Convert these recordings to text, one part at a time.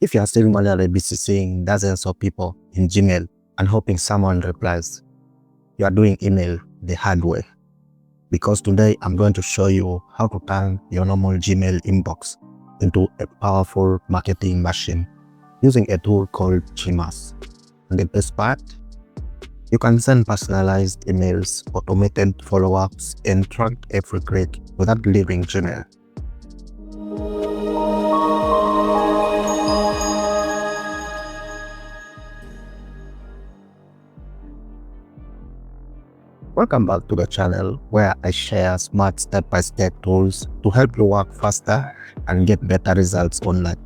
If you are still manually busy seeing dozens of people in Gmail and hoping someone replies, you are doing email the hard way. Because today I'm going to show you how to turn your normal Gmail inbox into a powerful marketing machine using a tool called GMass. And the best part, you can send personalized emails, automated follow-ups, and track every click without leaving Gmail. Welcome back to the channel where I share smart step-by-step tools to help you work faster and get better results online.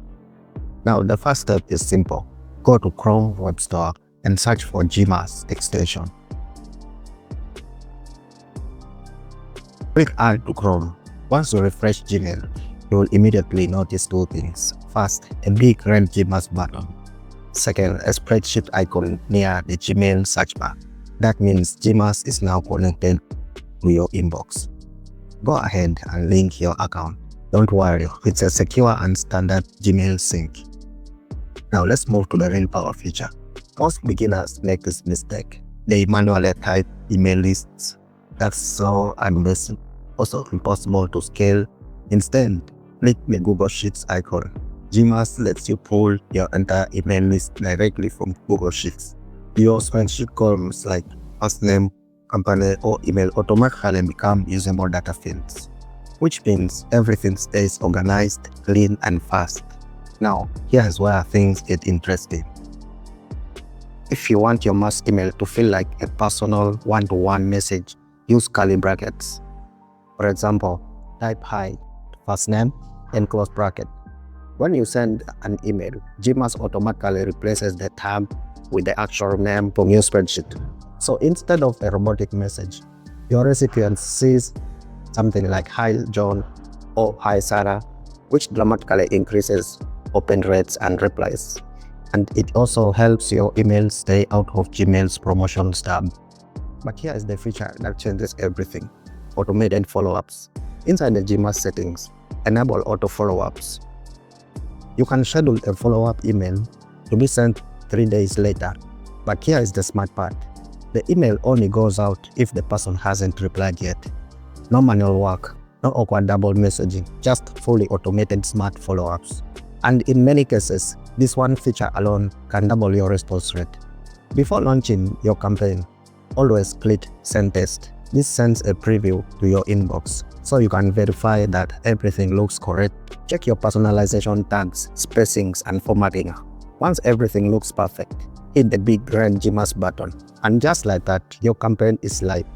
Now, the first step is simple. Go to Chrome Web Store and search for GMass extension. Click Add to Chrome. Once you refresh Gmail, you will immediately notice two things. First, a big red GMass button. Second, a spreadsheet icon near the Gmail search bar. That means GMass is now connected to your inbox. Go ahead and link your account. Don't worry, it's a secure and standard Gmail sync. Now let's move to the real power feature. Most beginners make this mistake. They manually type email lists. That's so unmessy, also impossible to scale. Instead, click the Google Sheets icon. GMass lets you pull your entire email list directly from Google Sheets. Your spreadsheet columns like first name, company, or email automatically become usable data fields, which means everything stays organized, clean, and fast. Now, here's where things get interesting. If you want your mass email to feel like a personal one-to-one message, use curly brackets. For example, type hi, first name, and close bracket. When you send an email, GMass automatically replaces the tab with the actual name from your spreadsheet. So instead of a robotic message, your recipient sees something like hi John or hi Sarah, which dramatically increases open rates and replies. And it also helps your email stay out of Gmail's promotions tab. But here is the feature that changes everything. Automated follow-ups. Inside the GMass settings, enable auto follow-ups. You can schedule a follow-up email to be sent 3 days later. But here is the smart part. The email only goes out if the person hasn't replied yet. No manual work, no awkward double messaging, just fully automated smart follow-ups. And in many cases, this one feature alone can double your response rate. Before launching your campaign, always click Send Test. This sends a preview to your inbox, so you can verify that everything looks correct. Check your personalization tags, spacings, and formatting. Once everything looks perfect, hit the big red GMass button. And just like that, your campaign is live.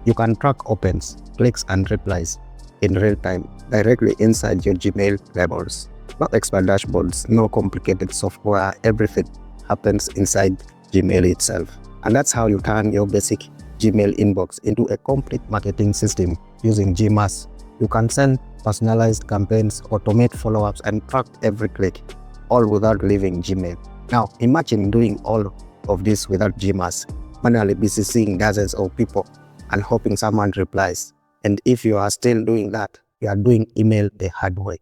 You can track opens, clicks, and replies in real time, directly inside your Gmail labels. No expert dashboards, no complicated software, everything happens inside Gmail itself. And that's how you turn your basic Gmail inbox into a complete marketing system using GMass. You can send personalized campaigns, automate follow-ups, and track every click, all without leaving Gmail. Now, imagine doing all of this without GMass, manually busy seeing dozens of people and hoping someone replies. And if you are still doing that, you are doing email the hard way.